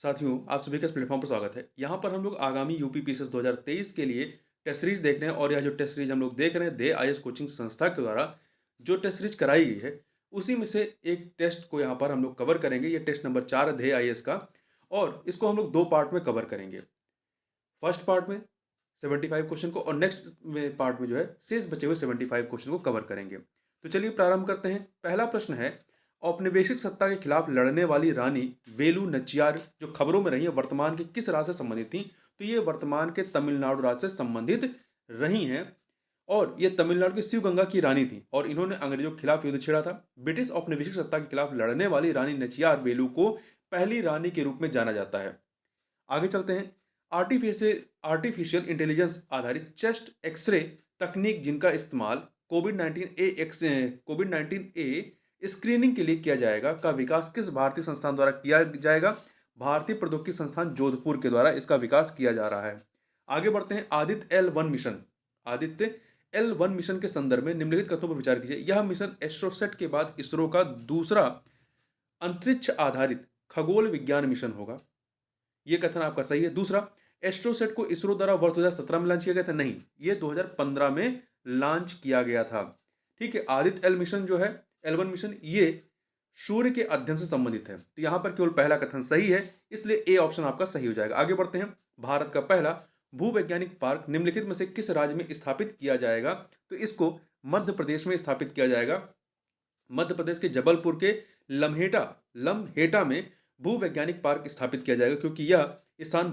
साथियों, आप सभी का इस प्लेटफॉर्म पर स्वागत है। यहाँ पर हम लोग आगामी यूपी पीसीएस 2023 के लिए टेस्ट सीरीज देख रहे हैं और यह जो टेस्ट सीरीज हम लोग देख रहे हैं दे आईएएस कोचिंग संस्था के द्वारा जो टेस्ट सीरीज कराई गई है, उसी में से एक टेस्ट को यहाँ पर हम लोग कवर करेंगे। ये टेस्ट नंबर 4 है दे आईएएस का और इसको हम लोग 2 पार्ट में कवर करेंगे। फर्स्ट पार्ट में 75 क्वेश्चन को और नेक्स्ट में पार्ट में जो है शेष बचे हुए 75 क्वेश्चन को कवर करेंगे। तो चलिए प्रारंभ करते हैं। पहला प्रश्न है, औपनिवेशिक सत्ता के खिलाफ लड़ने वाली रानी वेलु नचियार जो खबरों में रही है वर्तमान के किस राज्य से संबंधित थी? तो ये वर्तमान के तमिलनाडु राज्य से संबंधित रही हैं और ये तमिलनाडु की शिवगंगा की रानी थी और इन्होंने अंग्रेजों के खिलाफ युद्ध छेड़ा था। ब्रिटिश औपनिवेशिक सत्ता के खिलाफ लड़ने वाली रानी नचियार वेलु को पहली रानी के रूप में जाना जाता है। आगे चलते हैं। आर्टिफिशियल इंटेलिजेंस आधारित चेस्ट एक्सरे तकनीक जिनका इस्तेमाल कोविड-19 ए स्क्रीनिंग के लिए किया जाएगा का विकास किस भारतीय संस्थान द्वारा किया जाएगा? भारतीय प्रौद्योगिकी संस्थान जोधपुर के द्वारा इसका विकास किया जा रहा है। आगे बढ़ते हैं। आदित्य L1 मिशन के संदर्भ में निम्नलिखित कथनों पर विचार कीजिए। यह मिशन एस्ट्रोसेट के बाद इसरो का दूसरा अंतरिक्ष आधारित खगोल विज्ञान मिशन होगा। ये कथन आपका सही है। दूसरा, एस्ट्रोसेट को इसरो द्वारा वर्ष 2017 में लॉन्च किया गया था? नहीं, ये 2015 में लॉन्च किया गया था। ठीक है। आदित्य एल मिशन जो है, L1 मिशन, ये सूर्य के अध्ययन से संबंधित है। तो यहां पर केवल पहला कथन सही है, इसलिए ए ऑप्शन आपका सही हो जाएगा। आगे बढ़ते हैं। भारत का पहला भूवैज्ञानिक पार्क निम्नलिखित में से किस राज्य में स्थापित किया जाएगा? तो इसको मध्य प्रदेश में स्थापित किया जाएगा। मध्य प्रदेश के जबलपुर के लम्हेटा में भूवैज्ञानिक पार्क स्थापित किया जाएगा क्योंकि यह स्थान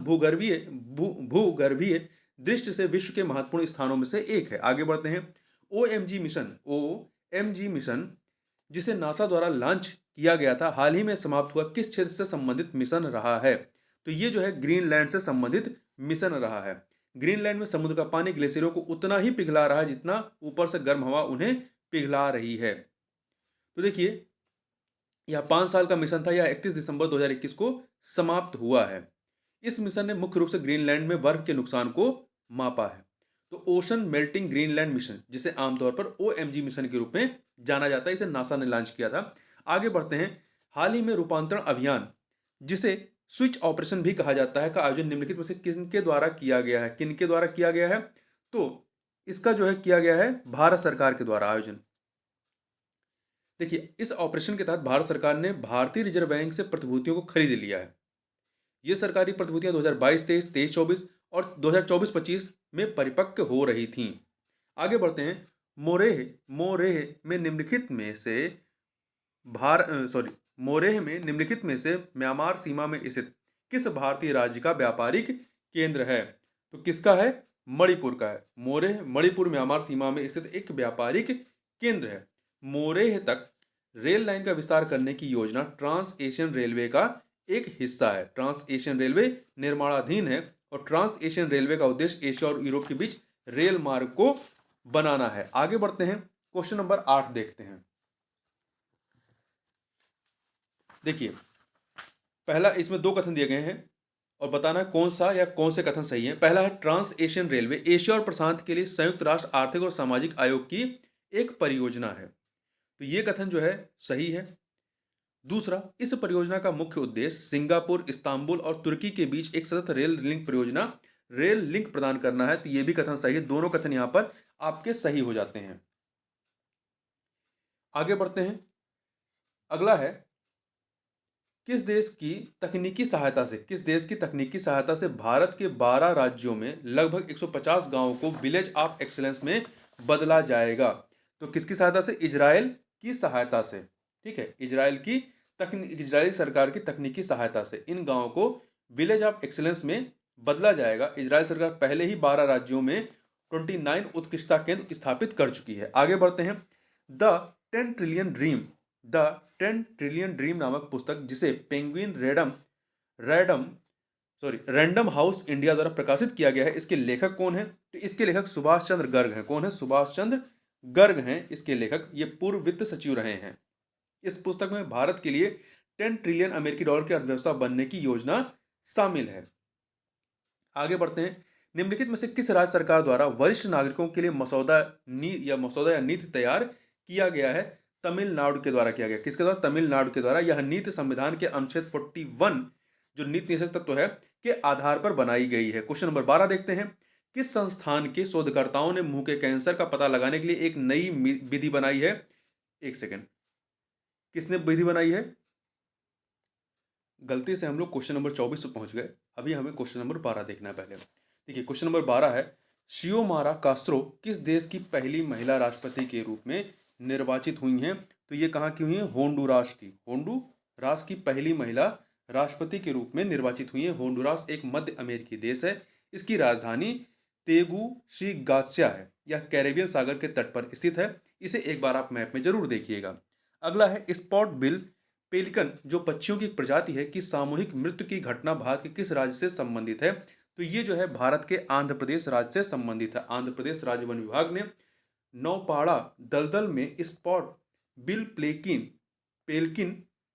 भूगर्भीय दृष्टि से विश्व के महत्वपूर्ण स्थानों में से एक है। आगे बढ़ते हैं। ओ एम जी मिशन जिसे नासा द्वारा लॉन्च किया गया था, हाल ही में समाप्त हुआ किस क्षेत्र से संबंधित मिशन रहा है? तो ये जो है ग्रीनलैंड से संबंधित मिशन रहा है। ग्रीनलैंड में समुद्र का पानी ग्लेशियरों को उतना ही पिघला रहा है जितना ऊपर से गर्म हवा उन्हें पिघला रही है। तो देखिए, यह 5 साल का मिशन था। यह 31 दिसंबर 2021 को समाप्त हुआ है। इस मिशन ने मुख्य रूप से ग्रीनलैंड में बर्फ के नुकसान को मापा है। तो ओशन मेल्टिंग ग्रीनलैंड मिशन, जिसे आमतौर पर OMG मिशन के रूप में जाना जाता है, इसे नासा ने लॉन्च किया था। आगे बढ़ते हैं। हाल ही में रूपांतरण अभियान, जिसे स्विच ऑपरेशन भी कहा जाता है, का आयोजन निम्नलिखित में से किनके द्वारा किया गया है? किनके द्वारा किया गया है? तो इसका जो है किया गया है भारत सरकार के द्वारा आयोजन। देखिए, इस ऑपरेशन के तहत भारत सरकार ने भारतीय रिजर्व बैंक से प्रतिभूतियों को खरीद लिया है। ये सरकारी प्रतिभूतियां 2022-23, 23-24 और 2024-25 में परिपक्व हो रही थीं। आगे बढ़ते हैं। मोरेह मोरेह में निम्नलिखित में से मोरेह में निम्नलिखित में से म्यांमार सीमा में स्थित किस भारतीय राज्य का व्यापारिक केंद्र है? तो किसका है? मणिपुर का है। मोरेह मणिपुर म्यांमार सीमा में स्थित एक व्यापारिक केंद्र है। मोरेह तक रेल लाइन का विस्तार करने की योजना ट्रांस एशियन रेलवे का एक हिस्सा है। ट्रांस एशियन रेलवे निर्माणाधीन है और ट्रांस एशियन रेलवे का उद्देश्य एशिया और यूरोप के बीच रेल मार्ग को बनाना है। आगे बढ़ते हैं। क्वेश्चन नंबर 8 देखते हैं। देखिए, पहला, इसमें 2 कथन दिए गए हैं और बताना कौन सा या कौन से कथन सही है। पहला है, ट्रांस एशियन रेलवे एशिया और प्रशांत के लिए संयुक्त राष्ट्र आर्थिक और सामाजिक आयोग की एक परियोजना है। तो ये कथन जो है सही है। दूसरा, इस परियोजना का मुख्य उद्देश्य सिंगापुर, इस्तांबुल और तुर्की के बीच एक सतत रेल लिंक प्रदान करना है। तो ये भी कथन सही है। दोनों कथन यहां पर आपके सही हो जाते हैं। आगे बढ़ते हैं। अगला है, किस देश की तकनीकी सहायता से भारत के 12 राज्यों में लगभग 150 गांवों को विलेज ऑफ एक्सीलेंस में बदला जाएगा? तो किसकी सहायता से? इजराइल की सहायता से। ठीक है, इजरायली सरकार की तकनीकी सहायता से इन गांवों को विलेज ऑफ एक्सीलेंस में बदला जाएगा। इजरायल सरकार पहले ही 12 राज्यों में 29 उत्कृष्टता केंद्र स्थापित कर चुकी है। आगे बढ़ते हैं। द 10 ट्रिलियन ड्रीम नामक पुस्तक, जिसे पेंगुइन रैंडम हाउस इंडिया द्वारा प्रकाशित किया गया है, इसके लेखक कौन है? तो इसके लेखक सुभाष चंद्र गर्ग हैं। कौन है? सुभाष चंद्र गर्ग हैं इसके लेखक। ये पूर्व वित्त सचिव रहे हैं। इस पुस्तक में भारत के लिए 10 ट्रिलियन अमेरिकी डॉलर की अर्थव्यवस्था बनने की योजना शामिल है। आगे बढ़ते हैं। निम्नलिखित में से किस राज्य सरकार द्वारा वरिष्ठ नागरिकों के लिए मसौदा या नीति तैयार किया गया है? तमिलनाडु के द्वारा किया गया। किसके द्वारा? तमिलनाडु के द्वारा। यह नीति संविधान के अनुच्छेद 41 जो नीति निषेध तत्व है के आधार पर बनाई गई है। क्वेश्चन नंबर 12 देखते हैं। किस संस्थान के शोधकर्ताओं ने मुंह के कैंसर का पता लगाने के लिए एक नई विधि बनाई है? एक सेकेंड, किसने विधि बनाई है? गलती से हम लोग क्वेश्चन नंबर 24 पे पहुंच गए। अभी हमें क्वेश्चन नंबर 12 देखना है पहले। देखिए क्वेश्चन नंबर 12 है, शियोमारा कास्त्रो किस देश की पहली महिला राष्ट्रपति के रूप में निर्वाचित हुई हैं? तो ये कहाँ की हुई हैं? होंडुरास की। होंडुरास की पहली महिला राष्ट्रपति के रूप में निर्वाचित हुई है। होंडुरास एक मध्य अमेरिकी देश है। इसकी राजधानी तेगुसिगात्या है। यह कैरेबियन सागर के तट पर स्थित है। इसे एक बार आप मैप में जरूर देखिएगा। अगला है स्पॉट बिल पेलिकन जो पक्षियों की एक प्रजाति है कि सामूहिक मृत्यु की घटना भारत के किस राज्य से संबंधित है? तो ये जो है भारत के आंध्र प्रदेश राज्य से संबंधित है। आंध्र प्रदेश राज्य वन विभाग ने नौपाड़ा दलदल में स्पॉट बिल पेलिकन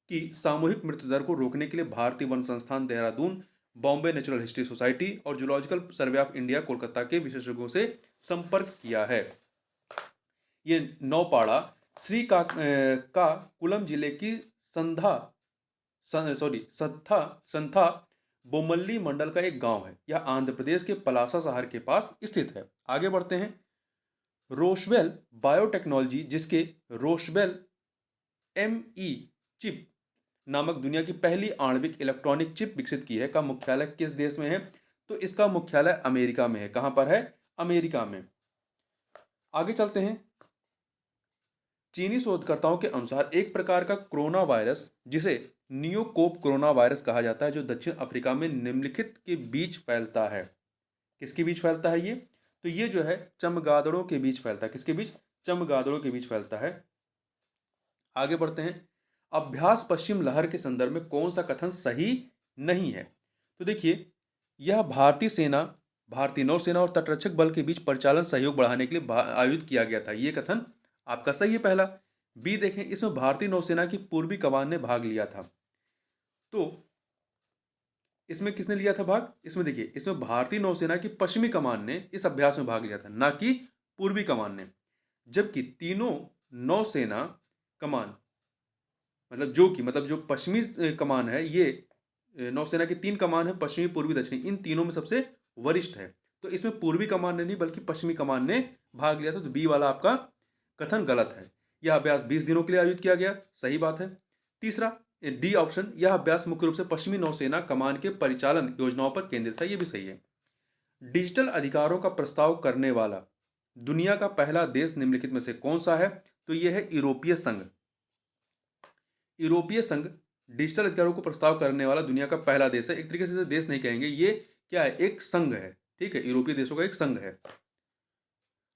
की सामूहिक मृत्यु दर को रोकने के लिए भारतीय वन संस्थान Dehradun, Bombay natural history society और zoological survey of India Kolkata के विशेषज्ञों से संपर्क किया है। ये नौपाड़ा का कुलम जिले की संथा बोमल्ली मंडल का एक गांव है। यह आंध्र प्रदेश के पलासा शहर के पास स्थित है। आगे बढ़ते हैं। रोशवेल बायोटेक्नोलॉजी जिसके रोशवेल एमई चिप नामक दुनिया की पहली आणविक इलेक्ट्रॉनिक चिप विकसित की है का मुख्यालय किस देश में है? तो इसका मुख्यालय अमेरिका में है। कहां पर है? अमेरिका में। आगे चलते हैं। चीनी शोधकर्ताओं के अनुसार एक प्रकार का कोरोना वायरस जिसे नियोकोप कोरोना वायरस कहा जाता है जो दक्षिण अफ्रीका में निम्नलिखित के बीच फैलता है। किसके बीच फैलता है ये? तो ये जो है चमगादड़ों के बीच फैलता है। किसके बीच? चमगादड़ों के बीच फैलता है। आगे बढ़ते हैं। अभ्यास पश्चिम लहर के संदर्भ में कौन सा कथन सही नहीं है? तो देखिए, यह भारतीय सेना, भारतीय नौसेना और तटरक्षक बल के बीच परिचालन सहयोग बढ़ाने के लिए आयोजित किया गया था। ये कथन आपका सही है पहला। बी देखें, इसमें भारतीय नौसेना की पूर्वी कमान ने भाग लिया था। तो इसमें किसने लिया था भाग? इसमें देखिए, इसमें भारतीय नौसेना की पश्चिमी कमान ने इस अभ्यास में भाग लिया था, ना कि पूर्वी कमान ने। जबकि तीनों नौसेना कमान मतलब जो पश्चिमी कमान है, ये नौसेना की 3 कमान है, पश्चिमी, पूर्वी, दक्षिणी। इन तीनों में सबसे वरिष्ठ है। तो इसमें पूर्वी कमान ने नहीं बल्कि पश्चिमी कमान ने भाग लिया था। तो बी वाला आपका कथन गलत है। यह अभ्यास 20 दिनों के लिए आयोजित किया गया, सही बात है। तीसरा डी ऑप्शन, यह अभ्यास मुख्य रूप से पश्चिमी नौसेना कमान के परिचालन योजनाओं पर केंद्रित था, यह भी सही है। डिजिटल अधिकारों का प्रस्ताव करने वाला दुनिया का पहला देश निम्नलिखित में से कौन सा है? तो यह है यूरोपीय संघ। यूरोपीय संघ डिजिटल अधिकारों को प्रस्ताव करने वाला दुनिया का पहला देश है। एक तरीके से देश नहीं कहेंगे, ये क्या है? एक संघ है। ठीक है, यूरोपीय देशों का एक संघ है।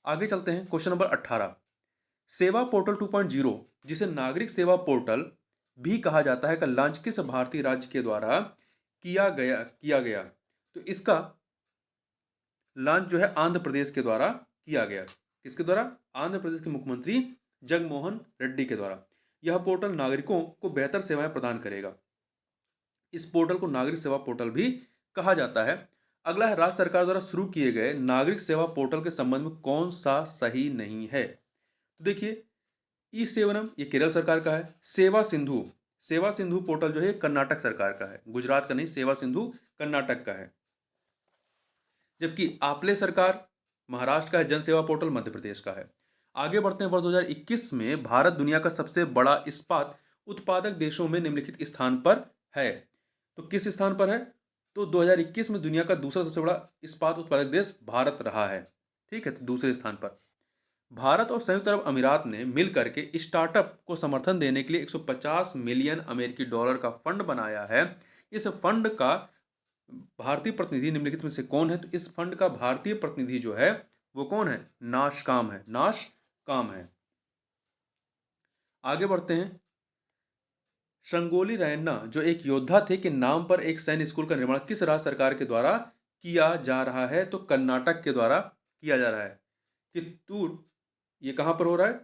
आगे चलते हैं। क्वेश्चन नंबर 18, सेवा पोर्टल 2.0 जिसे नागरिक सेवा पोर्टल भी कहा जाता है का लॉन्च किस भारतीय राज्य के द्वारा किया गया? तो इसका लॉन्च जो है आंध्र प्रदेश के द्वारा किया गया। किसके द्वारा? आंध्र प्रदेश के मुख्यमंत्री जगनमोहन रेड्डी के द्वारा। यह पोर्टल नागरिकों को बेहतर सेवाएं प्रदान करेगा। इस पोर्टल को नागरिक सेवा पोर्टल भी कहा जाता है। अगला है, राज्य सरकार द्वारा शुरू किए गए नागरिक सेवा पोर्टल के संबंध में कौन सा सही नहीं है? तो देखिए, ई सेवनम ये केरल सरकार का है। सेवा सिंधु पोर्टल जो है कर्नाटक सरकार का है, गुजरात का नहीं। सेवा सिंधु कर्नाटक का है। जबकि आपले सरकार महाराष्ट्र का है। जन सेवा पोर्टल मध्य प्रदेश का है। आगे बढ़ते हैं। वर्ष 2021 में भारत दुनिया का सबसे बड़ा इस्पात उत्पादक देशों में निम्नलिखित स्थान पर है। तो किस स्थान पर है? तो 2021 में दुनिया का दूसरा सबसे बड़ा इस्पात उत्पादक देश भारत रहा है। ठीक है, तो दूसरे स्थान पर भारत और संयुक्त अरब अमीरात ने मिलकर के स्टार्टअप को समर्थन देने के लिए 150 मिलियन अमेरिकी डॉलर का फंड बनाया है। इस फंड का भारतीय प्रतिनिधि निम्नलिखित में से कौन है? तो इस फंड का भारतीय प्रतिनिधि जो है वो कौन है? नाशकाम है। आगे बढ़ते हैं। संगोली रैन्ना जो एक योद्धा थे के नाम पर एक सैन्य स्कूल का निर्माण किस राज्य सरकार के द्वारा किया जा रहा है? तो कर्नाटक के द्वारा किया जा रहा है। कित्तूर, ये कहां पर हो रहा है?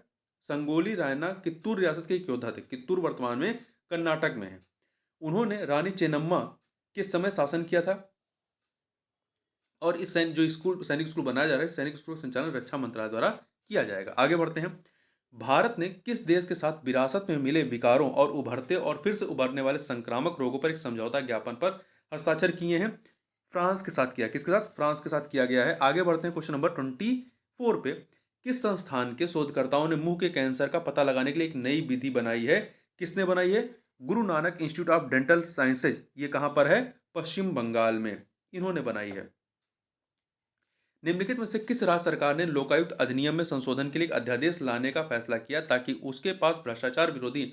संगोली रायन्ना कित्तूर रियासत के एक योद्धा थे। कित्तूर वर्तमान में कर्नाटक में है। उन्होंने रानी चेन्नम्मा के समय शासन किया था। और इस सैनिक स्कूल बनाया जा रहा है, सैनिक स्कूल का संचालन रक्षा मंत्रालय द्वारा किया जाएगा। आगे बढ़ते हैं। भारत ने किस देश के साथ विरासत में मिले विकारों और उभरते और फिर से उभरने वाले संक्रामक रोगों पर एक समझौता ज्ञापन पर हस्ताक्षर किए हैं? फ्रांस के साथ किया। किसके साथ? फ्रांस के साथ किया गया है। आगे बढ़ते हैं क्वेश्चन नंबर 24 पे। किस संस्थान के शोधकर्ताओं ने मुंह के कैंसर का पता लगाने के लिए एक नई विधि बनाई है? किसने बनाई है? Guru Nanak institute of dental sciences. ये कहां पर है? पश्चिम बंगाल में इन्होंने बनाई है। निम्नलिखित में से किस राज्य सरकार ने लोकायुक्त अधिनियम में संशोधन के लिए एक अध्यादेश लाने का फैसला किया ताकि उसके पास भ्रष्टाचार विरोधी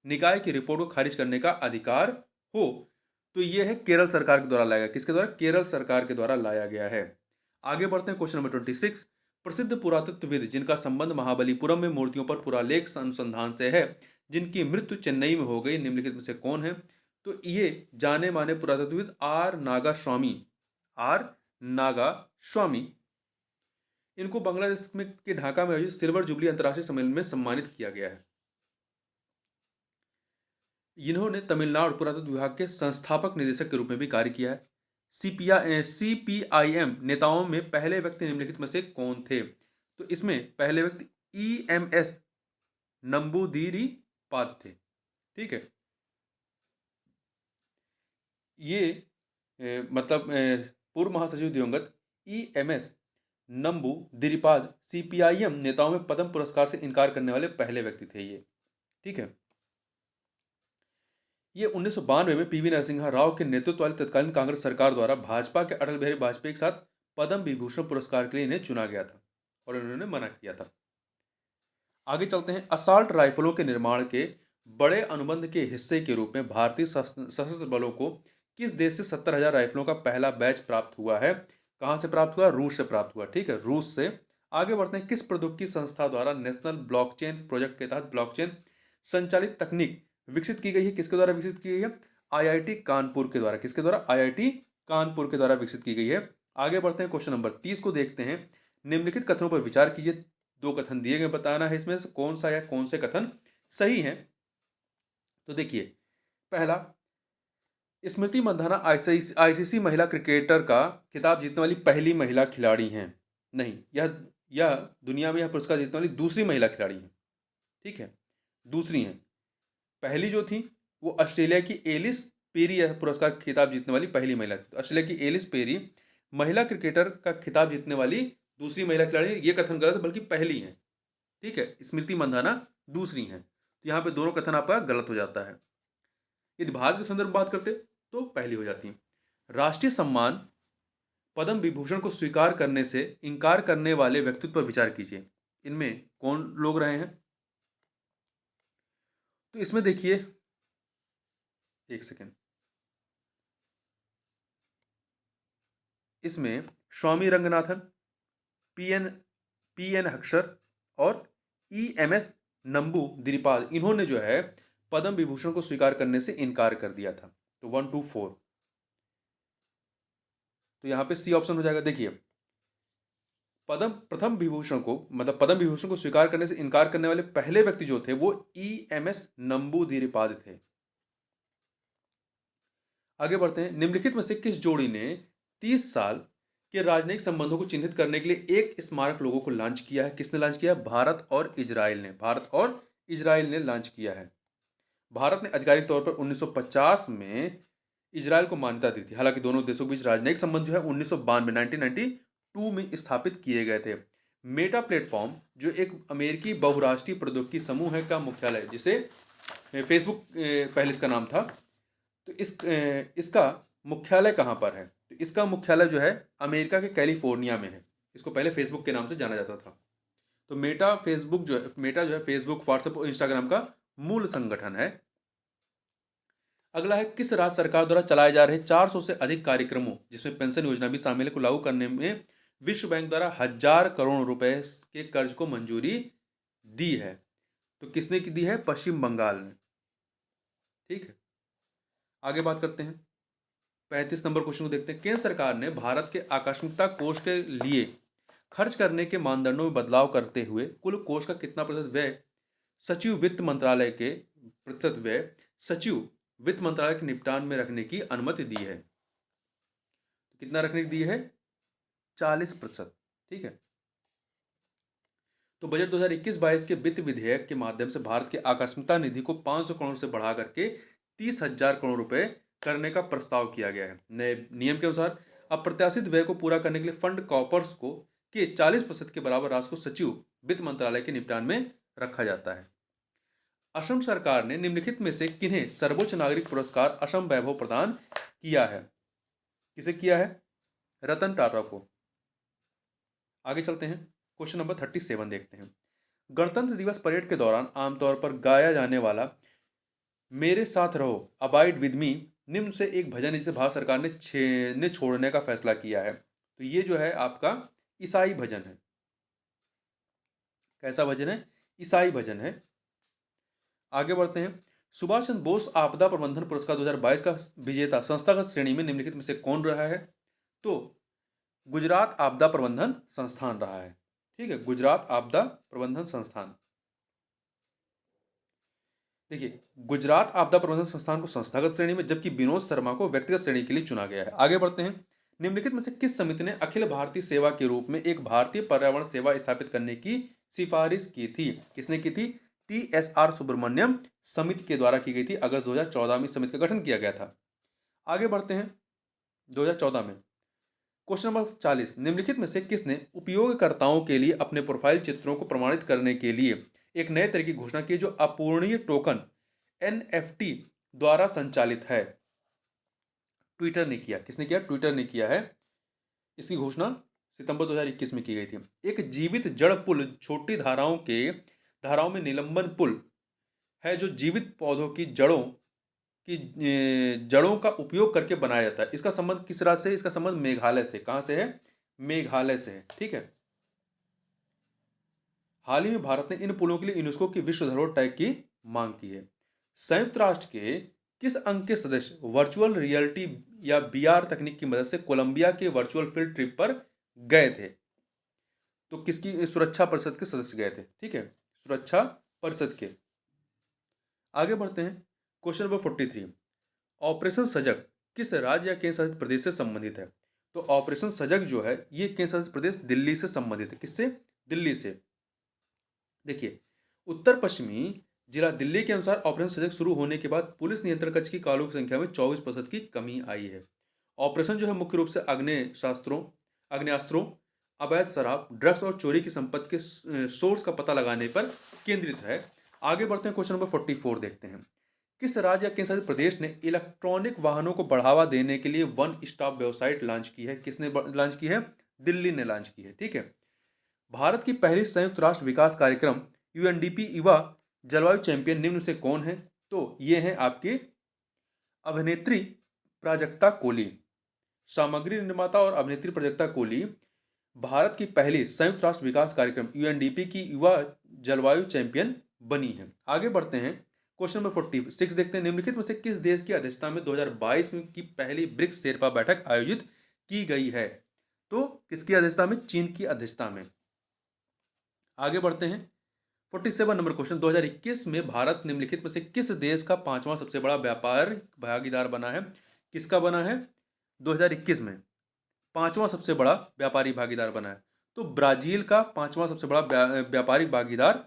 निकाय की रिपोर्ट को खारिज करने का अधिकार हो? तो यह है केरल सरकार के द्वारा लाया गया। किसके द्वारा? केरल सरकार के द्वारा लाया गया है। आगे बढ़ते हैं क्वेश्चन नंबर 26। प्रसिद्ध पुरातत्वविद जिनका संबंध महाबलीपुरम में मूर्तियों पर पुरालेख अनुसंधान से है, जिनकी मृत्यु चेन्नई में हो गई, निम्नलिखित में से कौन है? तो ये जाने माने पुरातत्वविद आर नागा स्वामी। आर नागा स्वामी। इनको बांग्लादेश में के ढाका में आयोजित सिल्वर जुबली अंतर्राष्ट्रीय सम्मेलन में सम्मानित किया गया है। इन्होंने तमिलनाडु पुरातत्व विभाग के संस्थापक निदेशक के रूप में भी कार्य किया है। सीपीआईएम नेताओं में पहले व्यक्ति निम्नलिखित में से कौन थे? तो इसमें पहले व्यक्ति ईएमएस नंबूदिरीपाद थे। ठीक है, ये पूर्व महासचिव दिवंगत ईएमएस नंबूदिरीपाद सीपीआईएम नेताओं में पद्म पुरस्कार से इनकार करने वाले पहले व्यक्ति थे ये। ठीक है, ये 1992 में पीवी नरसिम्हा राव के नेतृत्व वाली तत्कालीन कांग्रेस सरकार द्वारा भाजपा के अटल बिहारी वाजपेयी के साथ पद्म विभूषण पुरस्कार के लिए इन्हें चुना गया था और इन्होंने मना किया था। आगे चलते हैं। असॉल्ट राइफलों के निर्माण के बड़े अनुबंध के हिस्से के रूप में भारतीय सशस्त्र बलों को किस देश से 70,000 राइफलों का पहला बैच प्राप्त हुआ है? कहां से प्राप्त हुआ? रूस से प्राप्त हुआ। ठीक है, रूस से। आगे बढ़ते हैं। किस प्रौद्योगिकी संस्था द्वारा नेशनल ब्लॉकचेन प्रोजेक्ट के तहत ब्लॉकचेन संचालित तकनीक विकसित की गई है? किसके द्वारा विकसित की गई है? आईआईटी कानपुर के द्वारा। किसके द्वारा? आईआईटी कानपुर के द्वारा विकसित की गई है। आगे बढ़ते हैं। क्वेश्चन नंबर 30 को देखते हैं। निम्नलिखित कथनों पर विचार कीजिए। दो कथन दिए गए, बताना है इसमें से कौन सा या कौन से कथन सही है। तो देखिए, पहला, स्मृति मंधाना आईसीसी महिला क्रिकेटर का खिताब जीतने वाली पहली महिला खिलाड़ी हैं। नहीं, यह दुनिया में यह पुरस्कार जीतने वाली दूसरी महिला खिलाड़ी है। ठीक है, दूसरी हैं। पहली जो थी वो ऑस्ट्रेलिया की एलिस पेरी यह पुरस्कार खिताब जीतने वाली पहली महिला थी। तो ऑस्ट्रेलिया की एलिस पेरी महिला क्रिकेटर का खिताब जीतने वाली दूसरी महिला खिलाड़ी। ये कथन गलत है, बल्कि पहली है। ठीक है, स्मृति मंधाना दूसरी हैं। तो यहाँ पे दोनों कथन आपका गलत हो जाता है। यदि भारत के संदर्भ में बात करते तो पहली हो जाती है। राष्ट्रीय सम्मान पद्म विभूषण को स्वीकार करने से इनकार करने वाले व्यक्तित्व पर विचार कीजिए। इनमें कौन लोग रहे हैं? तो इसमें देखिए, एक सेकेंड, इसमें स्वामी रंगनाथन, पीएन पीएन हक्सर और ईएमएस नंबू दिरीपाल, इन्होंने जो है पद्म विभूषण को स्वीकार करने से इनकार कर दिया था। तो 1 2 4, तो यहां पे सी ऑप्शन हो जाएगा। देखिए, प्रथम विभूषण को पद्म विभूषण को स्वीकार करने से इनकार करने वाले पहले व्यक्ति जो थे वो ईएमएस नंबूदिरीपाद थे। आगे बढ़ते हैं। निम्नलिखित में से किस जोड़ी ने 30 साल के राजनयिक संबंधों को चिन्हित करने के लिए एक स्मारक लोगों को लॉन्च किया है? किसने लॉन्च किया? भारत और इजराइल ने। भारत और इजराइल ने लॉन्च किया है। भारत ने आधिकारिक तौर पर 1950 में इजराइल को मान्यता दी थी। हालांकि दोनों देशों के बीच राजनयिक संबंध जो है 1992 में स्थापित किए गए थे। मेटा प्लेटफॉर्म जो एक अमेरिकी बहुराष्ट्रीय प्रौद्योगिकी समूह है का मुख्यालय, जिसे फेसबुक पहले इसका नाम था, तो इसका मुख्यालय कहाँ पर है? तो इसका मुख्यालय जो है अमेरिका के कैलिफोर्निया में है। इसको पहले फेसबुक के नाम से जाना जाता था। तो मेटा जो है फेसबुक, व्हाट्सएप और इंस्टाग्राम का मूल संगठन है। अगला है, किस राज्य सरकार द्वारा चलाए जा रहे 400 से अधिक कार्यक्रमों जिसमें पेंशन योजना भी शामिल है को लागू करने में विश्व बैंक द्वारा 1,000 करोड़ रुपए के कर्ज को मंजूरी दी है? तो किसने की दी है? पश्चिम बंगाल ने। ठीक है, आगे बात करते हैं। 35 नंबर क्वेश्चन को देखते हैं। केंद्र सरकार ने भारत के आकस्मिकता कोष के लिए खर्च करने के मानदंडों में बदलाव करते हुए कुल कोष का कितना प्रतिशत व्यय सचिव वित्त मंत्रालय के निपटान में रखने की अनुमति दी है? कितना रखने की दी है? 40%। ठीक है, तो बजट 2021-22 के वित्त विधेयक के माध्यम से भारत के आकस्मिकता निधि को 500 करोड़ से बढ़ा करके 30,000 करोड़ रुपए करने का प्रस्ताव किया गया है। नए नियम के अनुसार अप्रत्याशित व्यय को पूरा करने के लिए फंड कॉपर्स को के 40% के बराबर राशि को सचिव वित्त मंत्रालय के निपटान में रखा जाता है। असम सरकार ने निम्नलिखित में से किन्हें सर्वोच्च नागरिक पुरस्कार असम वैभव प्रदान किया है? किसे किया है? रतन टाटा को। आगे चलते हैं, क्वेश्चन नंबर 37 देखते हैं। गणतंत्र दिवस परेड के दौरान आमतौर पर गाया जाने वाला मेरे साथ रहो अबाइड विद मी निम्न से एक भजन जिसे भारत सरकार ने छोड़ने का फैसला किया है। तो ये जो है आपका ईसाई भजन है। कैसा भजन है? ईसाई भजन है। आगे बढ़ते हैं। सुभाष चंद्र बोस आपदा प्रबंधन पुरस्कार 2022 का विजेता संस्थागत श्रेणी में निम्नलिखित में से कौन रहा है? तो गुजरात आपदा प्रबंधन संस्थान रहा है। ठीक है, गुजरात आपदा प्रबंधन संस्थान। देखिए, गुजरात आपदा प्रबंधन संस्थान को संस्थागत श्रेणी में, जबकि विनोद शर्मा को व्यक्तिगत श्रेणी के लिए चुना गया है। आगे बढ़ते हैं। निम्नलिखित में से किस समिति ने अखिल भारतीय सेवा के रूप में एक भारतीय पर्यावरण सेवा स्थापित करने की सिफारिश की थी? किसने की थी? TSR सुब्रमण्यम समिति के द्वारा की गई थी। अगस्त 2014 में समिति का गठन किया गया था। आगे बढ़ते हैं। 2014 में क्वेश्चन नंबर 40। निम्नलिखित में से किसने उपयोगकर्ताओं के लिए अपने प्रोफाइल चित्रों को प्रमाणित करने के लिए एक नए तरह की घोषणा की जो अपूर्णीय टोकन NFT द्वारा संचालित है? ट्विटर ने किया। किसने किया? ट्विटर ने किया है। इसकी घोषणा सितंबर 2021 में की गई थी। एक जीवित जड़ पुल छोटी धाराओं में निलंबन पुल है जो जीवित पौधों की जड़ों का उपयोग करके बनाया जाता है। इसका संबंध किस राज्य से? इसका संबंध मेघालय से। कहां से है? मेघालय से है। ठीक है। हाल ही में भारत ने इन पुलों के लिए यूनेस्को की विश्व धरोहर टैग की मांग की है। संयुक्त राष्ट्र के किस अंग के सदस्य वर्चुअल रियलिटी या VR तकनीक की मदद से कोलंबिया के वर्चुअल फील्ड ट्रिप पर गए थे? तो किसकी? सुरक्षा परिषद के सदस्य गए थे। ठीक है, सुरक्षा परिषद के। आगे बढ़ते हैं। Question number 43। ऑपरेशन सजग किस राज्य या केंद्र शासित प्रदेश से संबंधित है? तो ऑपरेशन सजग जो है ये केंद्र शासित प्रदेश दिल्ली से संबंधित है। किससे? दिल्ली से। देखिए, उत्तर पश्चिमी जिला दिल्ली के अनुसार ऑपरेशन सजग शुरू होने के बाद पुलिस नियंत्रण कक्ष की कॉलों की संख्या में 24% की कमी आई है। ऑपरेशन जो है मुख्य रूप से आग्नेयास्त्रों, अवैध शराब, ड्रग्स और चोरी की संपत्ति के सोर्स का पता लगाने पर केंद्रित है। आगे बढ़ते हैं। क्वेश्चन नंबर 44 देखते हैं। किस राज्य या केंद्र शासित प्रदेश ने इलेक्ट्रॉनिक वाहनों को बढ़ावा देने के लिए वन स्टॉप वेबसाइट लॉन्च की है? किसने लॉन्च की है? दिल्ली ने लॉन्च की है। ठीक है। भारत की पहली संयुक्त राष्ट्र विकास कार्यक्रम UNDP युवा जलवायु चैंपियन निम्न से कौन है? तो ये हैं आपकी अभिनेत्री प्राजक्ता कोली। सामग्री निर्माता और अभिनेत्री प्राजक्ता कोली भारत की पहली संयुक्त राष्ट्र विकास कार्यक्रम UNDP की युवा जलवायु चैंपियन बनी है। आगे बढ़ते हैं। क्वेश्चन नंबर 46 देखते हैं। निम्नलिखित में से किस देश की अध्यक्षता में 2022 की पहली ब्रिक्स शेरपा बैठक आयोजित की गई है? तो किसकी अध्यक्षता में? चीन की अध्यक्षता में। आगे बढ़ते हैं। 47 नंबर क्वेश्चन। 2021 में भारत निम्नलिखित में से किस देश का 5वां सबसे बड़ा व्यापार भागीदार बना है? किसका बना है? 2021 में 5वां सबसे बड़ा व्यापारी भागीदार बना है। तो ब्राजील का 5वां सबसे बड़ा व्यापारिक भागीदार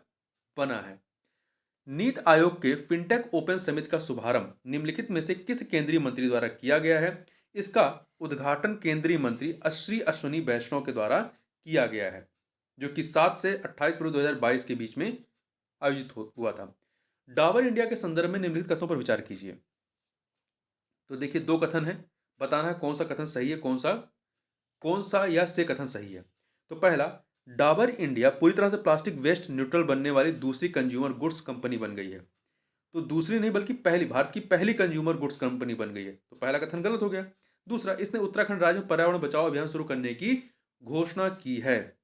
बना है। NITI Aayog K fintech open summit का शुभारंभ निम्नलिखित में से किस केंद्रीय मंत्री द्वारा किया गया है? इसका उद्घाटन केंद्रीय मंत्री श्री अश्विनी वैष्णव के द्वारा किया गया है, जो कि 7 से 28 फरवरी 2022 के बीच में आयोजित हुआ था। डाबर इंडिया के संदर्भ में निम्नलिखित कथनों पर विचार कीजिए। तो देखिए, 2 कथन है, बताना है कौन सा कथन सही है, कौन सा या से कथन सही है। तो पहला, डाबर इंडिया पूरी तरह से प्लास्टिक वेस्ट न्यूट्रल बनने वाली दूसरी कंज्यूमर गुड्स कंपनी बन गई है। तो दूसरी नहीं बल्कि पहली, भारत की पहली कंज्यूमर गुड्स कंपनी बन गई है। तो पहला कथन गलत हो गया। दूसरा, इसने उत्तराखंड राज्य में पर्यावरण बचाओ अभियान शुरू करने की घोषणा की है।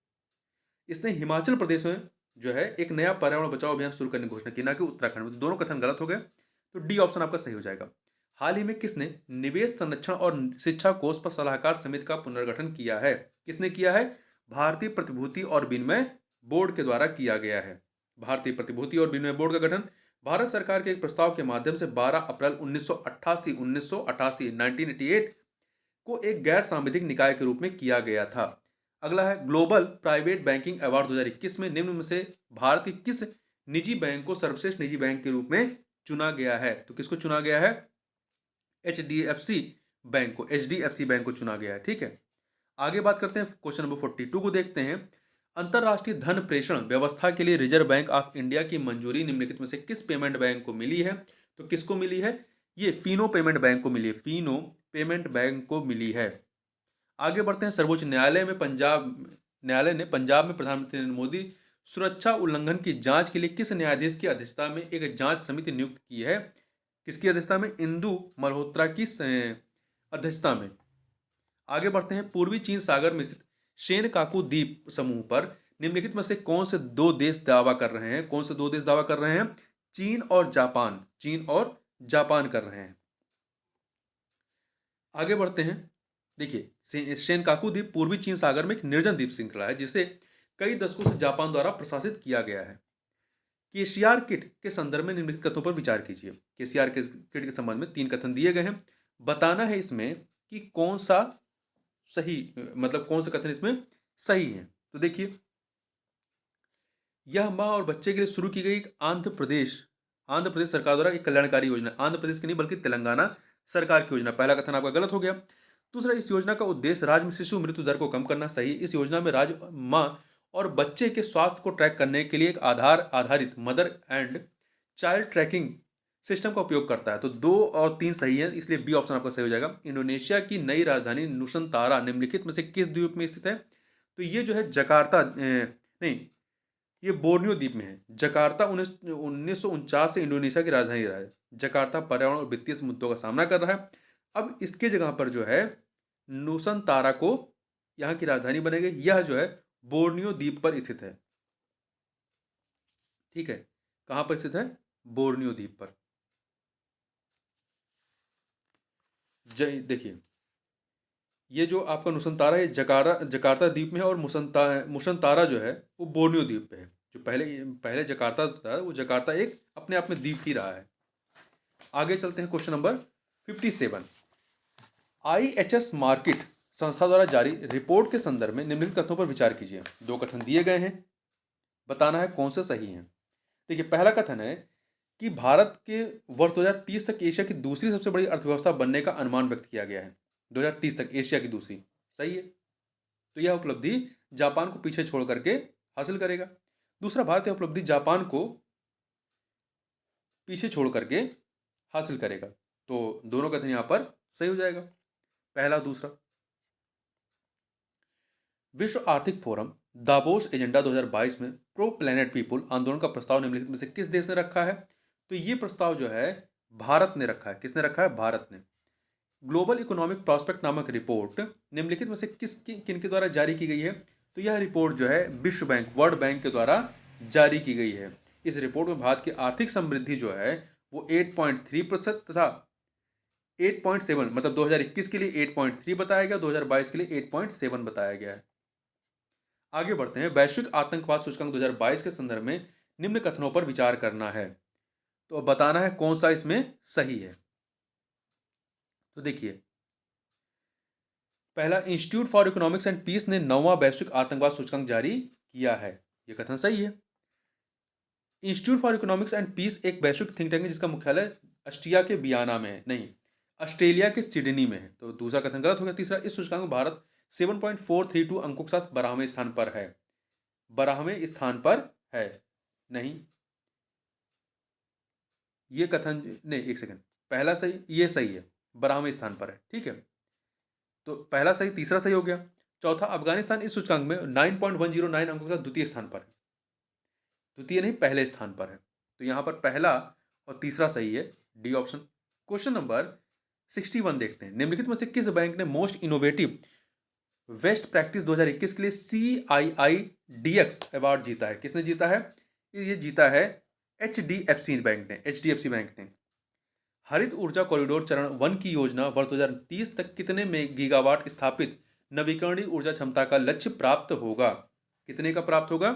इसने हिमाचल प्रदेश में जो है एक नया पर्यावरण बचाओ अभियान शुरू करने की घोषणा की, ना कि उत्तराखंड में। दोनों कथन गलत हो गए। तो डी ऑप्शन आपका सही हो जाएगा। हाल ही में किसने निवेश संरक्षण और शिक्षा कोष पर सलाहकार समिति का पुनर्गठन किया है? किसने किया है? भारतीय प्रतिभूति और विनिमय बोर्ड के द्वारा किया गया है। भारतीय प्रतिभूति और विनिमय बोर्ड का गठन भारत सरकार के एक प्रस्ताव के माध्यम से 12 अप्रैल 1988 1988 को एक गैर सांविधिक निकाय के रूप में किया गया था। अगला है, ग्लोबल प्राइवेट बैंकिंग अवार्ड 2021 में निम्न में से भारत की किस निजी बैंक को सर्वश्रेष्ठ निजी बैंक के रूप में चुना गया है? तो किसको चुना गया है? एचडीएफसी बैंक को चुना गया है। ठीक है, आगे बात करते हैं, क्वेश्चन नंबर 42 को देखते हैं। अंतरराष्ट्रीय धन प्रेषण व्यवस्था के लिए रिजर्व बैंक ऑफ इंडिया की मंजूरी निम्नलिखित में से किस पेमेंट बैंक को मिली है? तो किसको मिली है? ये फीनो पेमेंट बैंक को मिली है, फीनो पेमेंट बैंक को मिली है। आगे बढ़ते हैं, सर्वोच्च न्यायालय ने पंजाब में प्रधानमंत्री नरेंद्र मोदी सुरक्षा उल्लंघन की जांच के लिए किस न्यायाधीश की अध्यक्षता में एक जांच समिति नियुक्त की है? किसकी अध्यक्षता में? इंदु मल्होत्रा की अध्यक्षता में। आगे बढ़ते हैं, पूर्वी चीन सागर में स्थित शेनकाकू द्वीप समूह पर निम्नलिखित में से कौन से दो देश दावा कर रहे हैं? कौन से दो देश दावा कर रहे हैं? चीन और जापान, चीन और जापान कर रहे हैं। आगे बढ़ते हैं, देखिए शेनकाकू द्वीप पूर्वी चीन सागर में एक निर्जन द्वीप श्रृंखला है जिसे कई दशकों से जापान द्वारा प्रशासित किया गया है। केसीआर किट के संदर्भ में निम्नलिखित कथनों पर विचार कीजिए। केसीआर किट के संबंध में 3 कथन दिए गए हैं, बताना है इसमें कि कौन सा सही, मतलब कौन सा कथन इसमें सही है। तो देखिए, यह मां और बच्चे के लिए शुरू की गई एक आंध्र प्रदेश सरकार द्वारा एक कल्याणकारी योजना, आंध्र प्रदेश की नहीं बल्कि तेलंगाना सरकार की योजना। पहला कथन आपका गलत हो गया। दूसरा, इस योजना का उद्देश्य राज्य में शिशु मृत्यु दर को कम करना, सही। इस योजना में राज्य मां और बच्चे के स्वास्थ्य को ट्रैक करने के लिए एक आधार आधारित mother and child tracking system का उपयोग करता है। तो 2 और 3 सही है, इसलिए बी ऑप्शन आपका सही हो जाएगा। इंडोनेशिया की नई राजधानी नुसंतारा निम्नलिखित में से किस द्वीप में स्थित है? तो ये जो है जकार्ता नहीं, ये बोर्नियो द्वीप में है। जकार्ता 1949 से इंडोनेशिया की राजधानी रहा है। जकार्ता पर्यावरण और वित्तीय मुद्दों का सामना कर रहा है। अब इसके जगह पर जो है नुसंतारा को यहाँ की राजधानी बनेगी। यह जो है बोर्नियो द्वीप पर स्थित है। ठीक है, कहां पर स्थित है? बोर्नियो द्वीप पर। देखिए, ये जो आपका नुसंतारा है जकार्ता द्वीप में है और मुसंतारा जो है वो बोर्नियो द्वीप पे है। जो पहले पहले जकार्ता था वो जकार्ता एक अपने आप में द्वीप ही रहा है। आगे चलते हैं, क्वेश्चन नंबर 57। आईएचएस मार्केट संस्था द्वारा जारी रिपोर्ट के संदर्भ में निम्नलिखित कथनों पर विचार कीजिए। 2 कथन दिए गए हैं, बताना है कौन से सही हैं। देखिए, पहला कथन है कि भारत के वर्ष 2030 तक एशिया की दूसरी सबसे बड़ी अर्थव्यवस्था बनने का अनुमान व्यक्त किया गया है। 2030 तक एशिया की दूसरी, सही है। तो यह उपलब्धि जापान को पीछे छोड़ करके हासिल करेगा। दूसरा, भारत यह उपलब्धि जापान को पीछे छोड़ करके हासिल करेगा। तो दोनों कथन यहां पर सही हो जाएगा, पहला दूसरा। विश्व आर्थिक फोरम दावोस एजेंडा 2022 में प्रो प्लैनेट पीपुल आंदोलन का प्रस्ताव निम्नलिखित में से किस देश ने रखा है? तो ये प्रस्ताव जो है भारत ने रखा है। किसने रखा है? भारत ने। ग्लोबल इकोनॉमिक प्रॉस्पेक्ट नामक रिपोर्ट निम्नलिखित में से किन के द्वारा जारी की गई है? तो यह रिपोर्ट जो है विश्व बैंक, वर्ल्ड बैंक के द्वारा जारी की गई है। इस रिपोर्ट में भारत की आर्थिक समृद्धि जो है वो 8.3% तथा 8.7, मतलब 2021 के लिए 8.3 बताया गया, 2022 के लिए 8.7 बताया गया है। आगे बढ़ते हैं, वैश्विक आतंकवाद सूचकांक 2022 के संदर्भ में निम्न कथनों पर विचार करना है। तो अब बताना है कौन सा इसमें सही है। तो देखिए, पहला, Institute for Economics and Peace ने 9वां वैश्विक आतंकवाद सूचकांक जारी किया है। यह कथन सही है। Institute for Economics and Peace एक वैश्विक थिंक टैंक है जिसका मुख्यालय ऑस्ट्रिया के वियना में है, नहीं, ऑस्ट्रेलिया के सिडनी में है। तो दूसरा कथन गलत हो गया। तीसरा, इस सूचकांक में भारत 7.432 अंकों के साथ 12वें स्थान पर है। 12वें स्थान पर है, नहीं, ये कथन नहीं, एक सेकंड, पहला सही, ये सही है, 12वें स्थान पर है। ठीक है, तो पहला सही, तीसरा सही हो गया। चौथा, अफगानिस्तान इस सूचकांक में 9.109 अंकों के साथ द्वितीय स्थान पर है। द्वितीय नहीं, पहले स्थान पर है। तो यहां पर पहला और तीसरा सही है, डी ऑप्शन। क्वेश्चन नंबर 61 देखते हैं। निम्नलिखित में से किस बैंक ने मोस्ट इनोवेटिव वेस्ट प्रैक्टिस 2021 के लिए CIIDX अवार्ड जीता है? किसने जीता है? ये जीता है HDFC बैंक ने। हरित ऊर्जा कॉरिडोर चरण 1 की योजना वर्ष 2030 तक कितने में गीगावाट स्थापित नवीकरणीय ऊर्जा क्षमता का लक्ष्य प्राप्त होगा? कितने का प्राप्त होगा?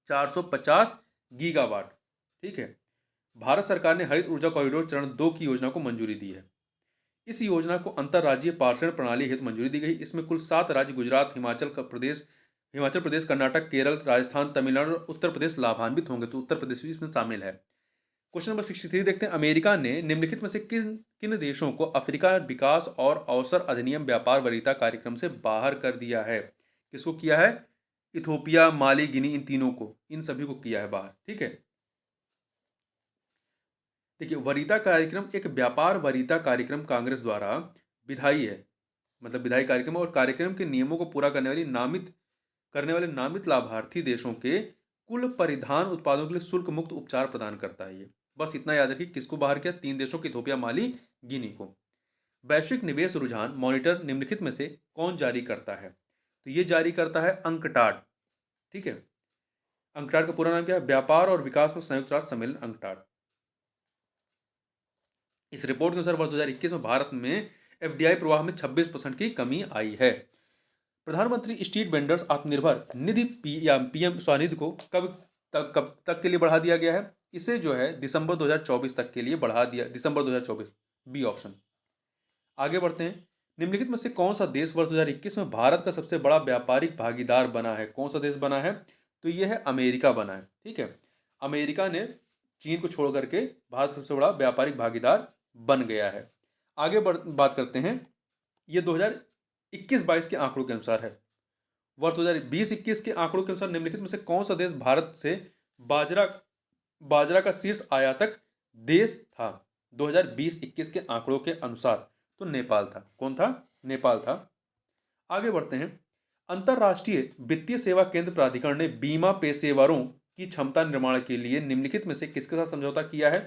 450 गीगावाट। ठीक है, भारत सरकार ने हरित ऊर्जा कॉरिडोर चरण 2 की योजना को मंजूरी दी है। इस योजना को अंतरराज्यीय पार्षण प्रणाली हेतु मंजूरी दी गई। इसमें कुल 7 राज्य गुजरात, हिमाचल प्रदेश, कर्नाटक, केरल, राजस्थान, तमिलनाडु और उत्तर प्रदेश लाभान्वित होंगे। तो उत्तर प्रदेश भी इसमें शामिल है। क्वेश्चन नंबर 63 देखते हैं, अमेरिका ने निम्नलिखित में से किन किन देशों को अफ्रीका विकास और अवसर अधिनियम व्यापार वरीयता कार्यक्रम से बाहर कर दिया है? किसको किया है? इथोपिया, माली, गिनी, इन तीनों को, इन सभी को किया है बाहर। ठीक है, देखिए वरीयता कार्यक्रम एक व्यापार वरीयता कार्यक्रम कांग्रेस द्वारा विधायी है, मतलब विधायी कार्यक्रम, और कार्यक्रम के नियमों को पूरा करने वाले नामित लाभार्थी देशों के कुल परिधान उत्पादों के लिए शुल्क मुक्त उपचार प्रदान करता है। ये बस इतना याद रखिए, किसको बाहर किया? 3 देशों को, इथोपिया, माली, गिनी को। वैश्विक निवेश रुझान मॉनिटर निम्नलिखित में से कौन जारी करता है? तो ये जारी करता है अंकटाड। ठीक है, अंकटाड का पूरा नाम क्या है? व्यापार और विकास में संयुक्त राष्ट्र सम्मेलन, अंकटाड। इस रिपोर्ट के अनुसार वर्ष 2021 में भारत में एफडीआई प्रवाह में 26% की कमी आई है। प्रधानमंत्री स्ट्रीट वेंडर्स आत्मनिर्भर निधि या पीएम स्वनिधि को कब तक के लिए बढ़ा दिया गया है? इसे जो है दिसंबर 2024 तक के लिए बढ़ा दिया, दिसंबर 2024, बी ऑप्शन। आगे बढ़ते हैं, निम्नलिखित में से कौन सा देश वर्ष 2021 में भारत का सबसे बड़ा व्यापारिक भागीदार बना है? कौन सा देश बना है? तो यह है अमेरिका बना है। ठीक है, अमेरिका ने चीन को छोड़ करके भारत का सबसे बड़ा व्यापारिक भागीदार बन गया है। आगे बात करते हैं, ये 2021-22 के आंकड़ों के अनुसार है। वर्ष 2020-21 के आंकड़ों के अनुसार निम्नलिखित में से कौन सा देश भारत से बाजरा का शीर्ष आयातक देश था 2020-21 के आंकड़ों के अनुसार? तो नेपाल था। कौन था? नेपाल था। आगे बढ़ते हैं, अंतरराष्ट्रीय वित्तीय सेवा केंद्र प्राधिकरण ने बीमा पेशेवरों की क्षमता निर्माण के लिए निम्नलिखित में से किसके साथ समझौता किया है?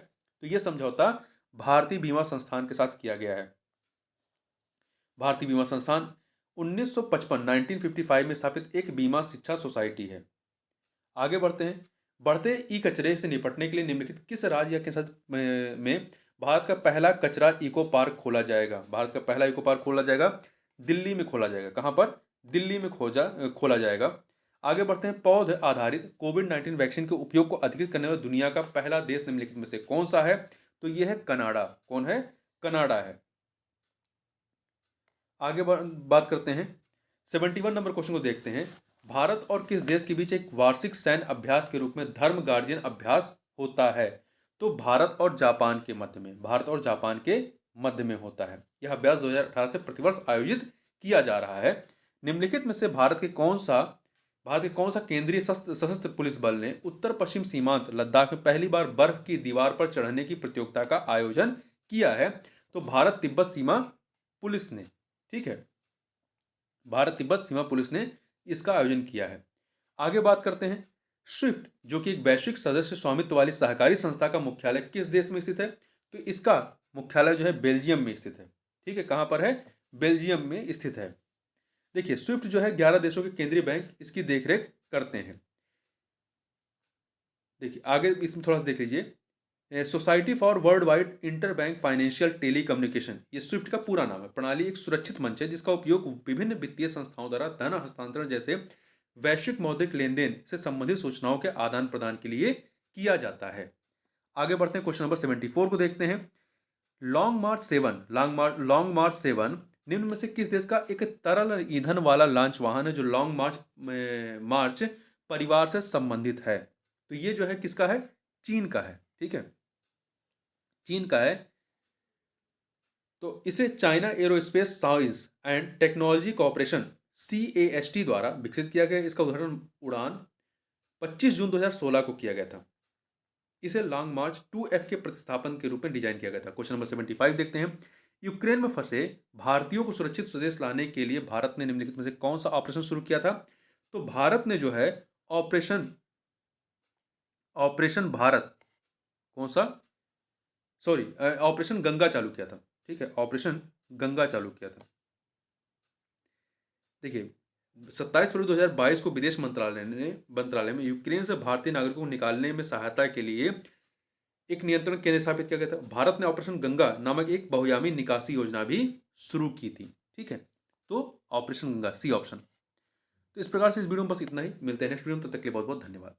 तो यह समझौता भारतीय बीमा संस्थान के साथ किया गया है। भारतीय बीमा संस्थान 1955 में स्थापित एक बीमा शिक्षा सोसाइटी है। आगे बढ़ते हैं, बढ़ते ई कचरे से निपटने के लिए निम्नलिखित किस राज्य या किस में भारत का पहला कचरा इको पार्क खोला जाएगा? भारत का पहला इको पार्क खोला जाएगा, दिल्ली में खोला जाएगा। कहां पर? दिल्ली में खोला जाएगा। आगे बढ़ते हैं, पौध आधारित कोविड-19 वैक्सीन के उपयोग को अधिकृत करने वाला दुनिया का पहला देश निम्नलिखित में से कौन सा है? तो यह है कनाडा। कौन है? कनाडा है। आगे बात करते हैं, 71 नंबर क्वेश्चन को देखते हैं, भारत और किस देश के बीच एक वार्षिक सैन्य अभ्यास के रूप में धर्म गार्जियन अभ्यास होता है? तो भारत और जापान के मध्य में, भारत और जापान के मध्य में होता है। यह अभ्यास 2018 से प्रतिवर्ष आयोजित किया जा रहा है। निम्नलिखित में से भारत के कौन सा केंद्रीय सशस्त्र पुलिस बल ने उत्तर पश्चिम सीमांत लद्दाख में पहली बार बर्फ की दीवार पर चढ़ने की प्रतियोगिता का आयोजन किया है? तो भारत तिब्बत सीमा पुलिस ने। ठीक है, भारत तिब्बत सीमा पुलिस ने इसका आयोजन किया है। आगे बात करते हैं, स्विफ्ट जो कि एक वैश्विक सदस्य स्वामित्व वाली सहकारी संस्था का मुख्यालय किस देश में स्थित है? तो इसका मुख्यालय जो है बेल्जियम में स्थित है। ठीक है, कहां पर है? बेल्जियम में स्थित है। देखिए स्विफ्ट जो है 11 देशों के केंद्रीय बैंक इसकी देखरेख करते हैं। देखिए आगे इसमें थोड़ा सा देख लीजिए, society for world wide inter bank financial telecommunication, ये स्विफ्ट का पूरा नाम है। प्रणाली एक सुरक्षित मंच है जिसका उपयोग विभिन्न वित्तीय संस्थाओं द्वारा धन हस्तांतरण जैसे वैश्विक मौद्रिक लेन देन से संबंधित सूचनाओं के आदान प्रदान के लिए किया जाता है। आगे बढ़ते हैं, क्वेश्चन नंबर 74 को देखते हैं, लॉन्ग मार्च 7 निम्न में से किस देश का एक तरल ईंधन वाला लॉन्च वाहन है जो लॉन्ग मार्च परिवार से संबंधित है? तो ये जो है किसका है? चीन का है। ठीक है, चीन का है। तो इसे China aerospace science and technology corporation CAST द्वारा विकसित किया गया। इसका उड़ान 25 जून 2016 को किया गया था। इसे लॉन्ग मार्च 2F के प्रतिस्थापन के रूप में डिजाइन किया गया था। क्वेश्चन नंबर 75 देखते हैं, यूक्रेन में फंसे भारतीयों को सुरक्षित स्वदेश लाने के लिए भारत ने निम्नलिखित में से कौन सा ऑपरेशन शुरू किया था? तो भारत ने जो है ऑपरेशन भारत, कौन सा? सॉरी, ऑपरेशन गंगा चालू किया था। ठीक है, ऑपरेशन गंगा चालू किया था। देखिए 27 फरवरी 2022 को विदेश मंत्रालय में यूक्रेन से भारतीय नागरिकों को निकालने में सहायता के लिए एक नियंत्रण केंद्र स्थापित किया गया था। भारत ने ऑपरेशन गंगा नामक एक बहुयामी निकासी योजना भी शुरू की थी। ठीक है, तो ऑपरेशन गंगा, सी ऑप्शन। तो इस प्रकार से इस वीडियो में बस इतना ही। मिलते हैं नेक्स्ट वीडियो में, तब तक के लिए बहुत बहुत धन्यवाद।